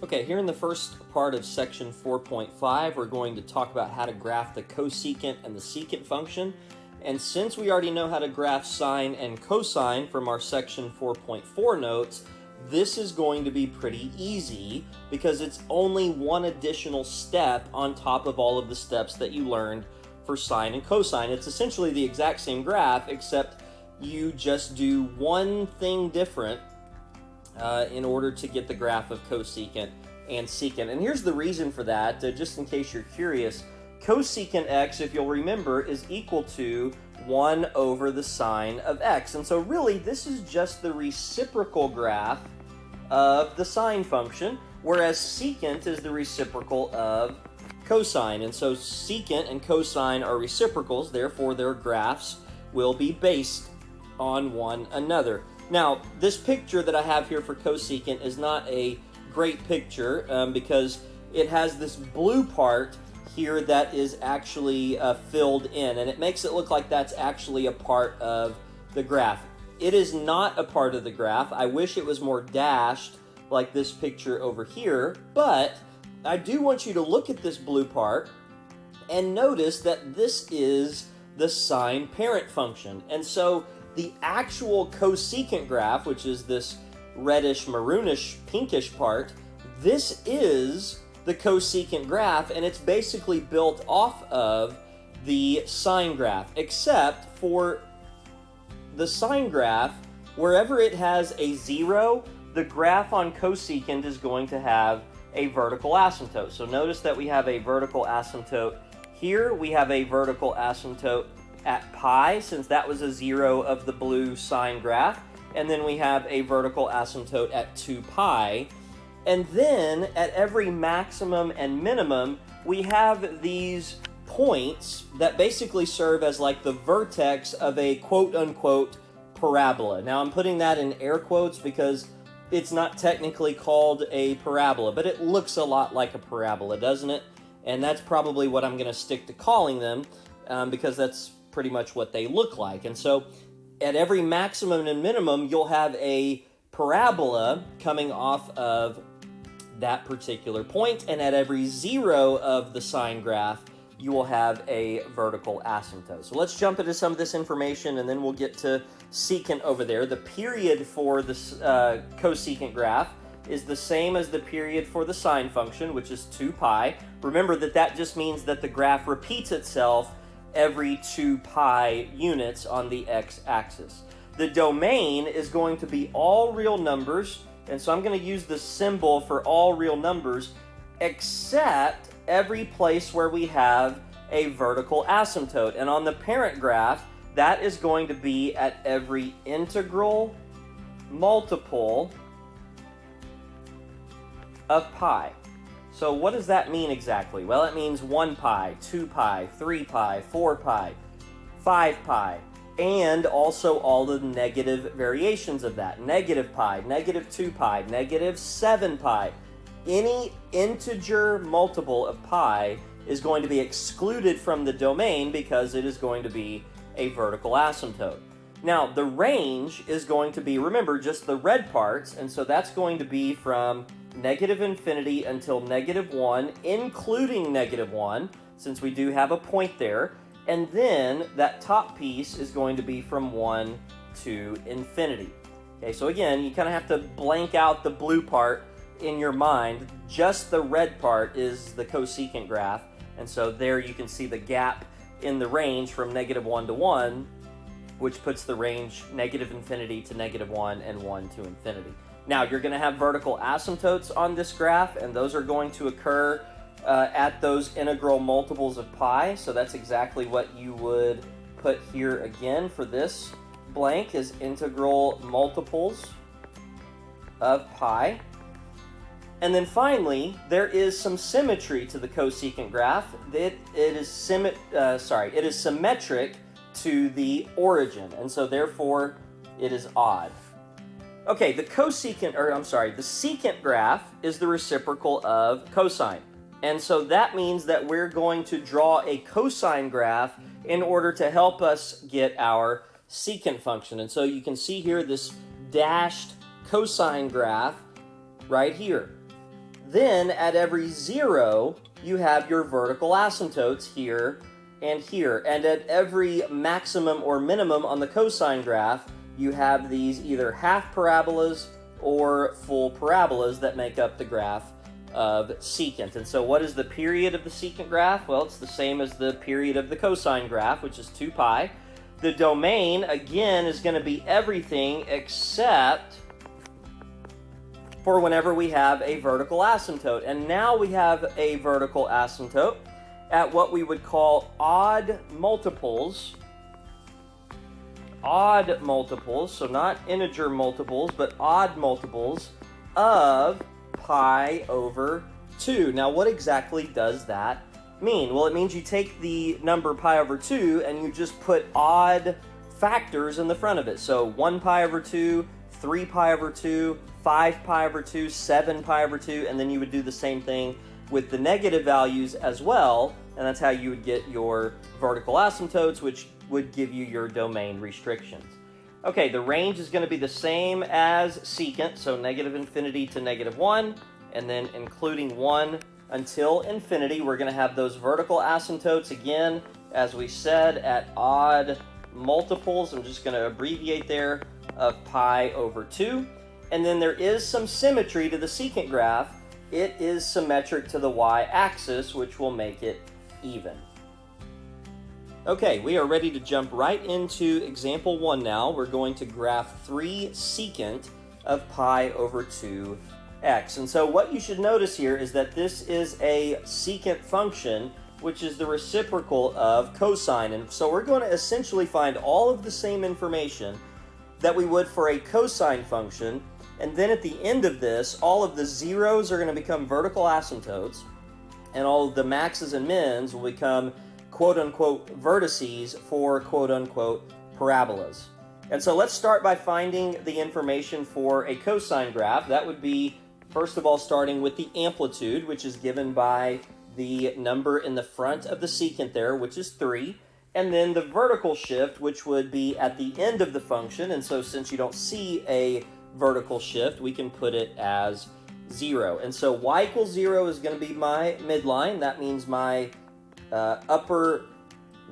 Okay, here in the first part of section 4.5, we're going to talk about how to graph the cosecant and the secant function. And since we already know how to graph sine and cosine from our section 4.4 notes, this is going to be pretty easy because it's only one additional step on top of all of the steps that you learned for sine and cosine. It's essentially the exact same graph, except you just do one thing different in order to get the graph of cosecant and secant. And here's the reason for that, just in case you're curious. Cosecant x, if you'll remember, is equal to 1 over the sine of x. And so really, this is just the reciprocal graph of the sine function, whereas secant is the reciprocal of cosine. And so secant and cosine are reciprocals, therefore their graphs will be based on one another. Now, this picture that I have here for cosecant is not a great picture because it has this blue part here that is actually filled in, and it makes it look like that's actually a part of the graph. It is not a part of the graph. I wish it was more dashed like this picture over here, but I do want you to look at this blue part and notice that this is the sine parent function. And so the actual cosecant graph, which is this reddish, maroonish, pinkish part, this is the cosecant graph, and it's basically built off of the sine graph, except for the sine graph, wherever it has a 0, the graph on cosecant is going to have a vertical asymptote. So notice that we have a vertical asymptote here. We have a vertical asymptote at pi, since that was a 0 of the blue sine graph. And then we have a vertical asymptote at 2 pi. And then at every maximum and minimum, we have these points that basically serve as like the vertex of a quote-unquote parabola. Now I'm putting that in air quotes because it's not technically called a parabola, but it looks a lot like a parabola, doesn't it? And that's probably what I'm going to stick to calling them because that's pretty much what they look like. And so at every maximum and minimum, you'll have a parabola coming off of that particular point, and at every 0 of the sine graph, you will have a vertical asymptote. So let's jump into some of this information, and then we'll get to secant over there. The period for the cosecant graph is the same as the period for the sine function, which is 2 pi. Remember that just means that the graph repeats itself every 2 pi units on the x-axis. The domain is going to be all real numbers, and so I'm going to use the symbol for all real numbers, except every place where we have a vertical asymptote. And on the parent graph, that is going to be at every integral multiple of pi. So what does that mean exactly? Well, it means 1 pi, 2 pi, 3 pi, 4 pi, 5 pi, and also all the negative variations of that. Negative pi, negative 2 pi, negative 7 pi. Any integer multiple of pi is going to be excluded from the domain because it is going to be a vertical asymptote. Now, the range is going to be, remember, just the red parts, and so that's going to be from negative infinity until negative 1, including negative 1, since we do have a point there. And then that top piece is going to be from 1 to infinity. Okay, so again, you kind of have to blank out the blue part in your mind. Just the red part is the cosecant graph. And so there you can see the gap in the range from negative 1 to 1, which puts the range negative infinity to negative 1 and 1 to infinity. Now, you're going to have vertical asymptotes on this graph, and those are going to occur at those integral multiples of pi. So that's exactly what you would put here again for this blank, is integral multiples of pi. And then finally, there is some symmetry to the cosecant graph. It is symmetric to the origin, and so therefore it is odd. Okay, the secant graph is the reciprocal of cosine. And so that means that we're going to draw a cosine graph in order to help us get our secant function. And so you can see here this dashed cosine graph right here. Then at every 0, you have your vertical asymptotes here and here. And at every maximum or minimum on the cosine graph, you have these either half parabolas or full parabolas that make up the graph of secant. And so what is the period of the secant graph? Well, it's the same as the period of the cosine graph, which is 2 pi. The domain, again, is going to be everything except for whenever we have a vertical asymptote. And now we have a vertical asymptote at what we would call odd multiples, so not integer multiples, but odd multiples of pi over 2. Now, what exactly does that mean? Well, it means you take the number pi over 2 and you just put odd factors in the front of it. So 1 pi over 2, 3 pi over 2, 5 pi over 2, 7 pi over 2, and then you would do the same thing with the negative values as well, and that's how you would get your vertical asymptotes, which would give you your domain restrictions. Okay, the range is going to be the same as secant, so negative infinity to negative 1, and then including 1 until infinity. We're going to have those vertical asymptotes again, as we said, at odd multiples. I'm just going to abbreviate there, of pi over 2. And then there is some symmetry to the secant graph. It is symmetric to the y-axis, which will make it even. Okay, we are ready to jump right into example 1 now. We're going to graph 3 secant of pi over 2x. And so what you should notice here is that this is a secant function, which is the reciprocal of cosine. And so we're going to essentially find all of the same information that we would for a cosine function. And then at the end of this, all of the zeros are going to become vertical asymptotes, and all of the maxes and mins will become quote-unquote vertices for quote-unquote parabolas. And so let's start by finding the information for a cosine graph. That would be, first of all, starting with the amplitude, which is given by the number in the front of the secant there, which is 3. And then the vertical shift, which would be at the end of the function. And so since you don't see a vertical shift, we can put it as 0. And so y equals 0 is going to be my midline. That means my upper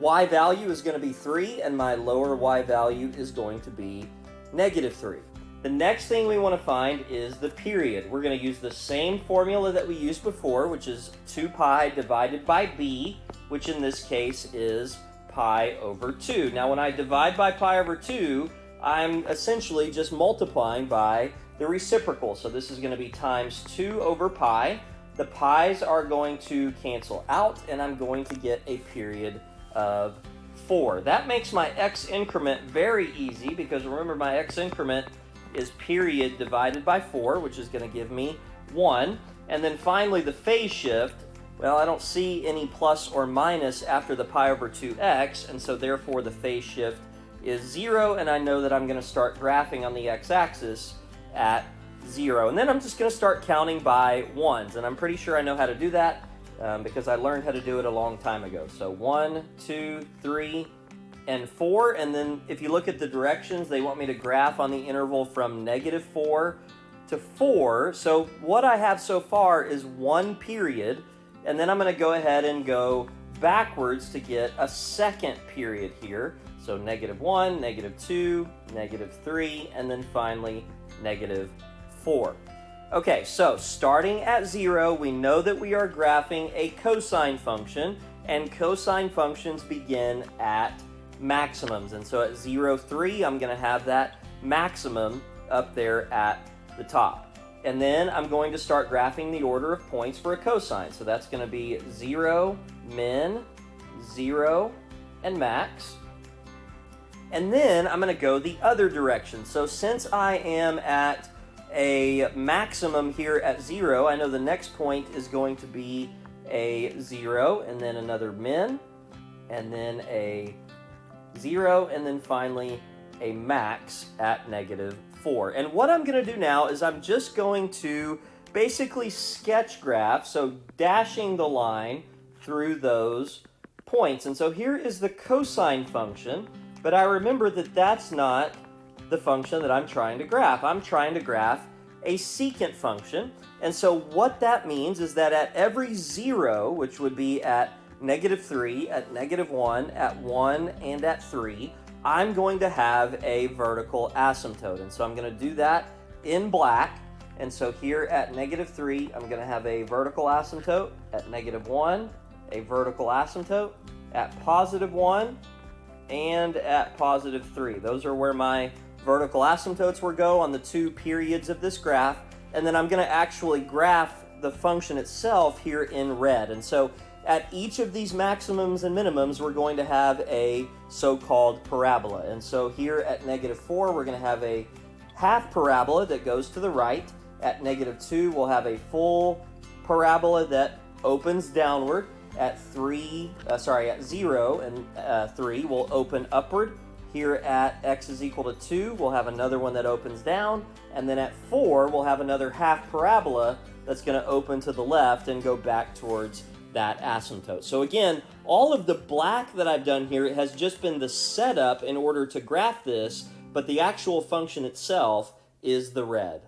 y value is going to be 3, and my lower y value is going to be negative 3. The next thing we want to find is the period. We're going to use the same formula that we used before, which is 2 pi divided by b, which in this case is pi over 2. Now, when I divide by pi over 2, I'm essentially just multiplying by the reciprocal. So this is going to be times 2 over pi. The pi's are going to cancel out, and I'm going to get a period of 4. That makes my x increment very easy, because remember, my x increment is period divided by 4, which is going to give me 1. And then finally, the phase shift, well, I don't see any plus or minus after the pi over 2x, and so therefore the phase shift is 0, and I know that I'm going to start graphing on the x-axis at 0. And then I'm just going to start counting by ones, and I'm pretty sure I know how to do that because I learned how to do it a long time ago. So 1, 2, 3, and 4, and then if you look at the directions, they want me to graph on the interval from negative 4 to 4. So what I have so far is 1 period, and then I'm going to go ahead and go backwards to get a second period here. So negative 1, negative 2, negative 3, and then finally negative 4. Okay, so starting at 0, we know that we are graphing a cosine function, and cosine functions begin at maximums. And so at 0, 3, I'm going to have that maximum up there at the top. And then I'm going to start graphing the order of points for a cosine. So that's going to be 0, min, 0, and max. And then I'm going to go the other direction. So since I am at a maximum here at 0, I know the next point is going to be a 0, and then another min, and then a 0, and then finally a max at negative 4. And what I'm going to do now is I'm just going to basically sketch graph, so dashing the line through those points. And so here is the cosine function, but I remember that that's not the function that I'm trying to graph. I'm trying to graph a secant function. And so what that means is that at every 0, which would be at -3, at -1, at 1, and at 3, I'm going to have a vertical asymptote. And so I'm going to do that in black. And so here at -3, I'm going to have a vertical asymptote. At -1, a vertical asymptote. At +1, and at +3. Those are where my vertical asymptotes will go on the 2 periods of this graph. And then I'm going to actually graph the function itself here in red. And so at each of these maximums and minimums, we're going to have a so-called parabola. And so here at -4, we're going to have a half parabola that goes to the right. At -2, we'll have a full parabola that opens downward. At 0 and 3 will open upward. Here at x is equal to 2, we'll have another one that opens down. And then at 4, we'll have another half parabola that's going to open to the left and go back towards that asymptote. So again, all of the black that I've done here has just been the setup in order to graph this, but the actual function itself is the red.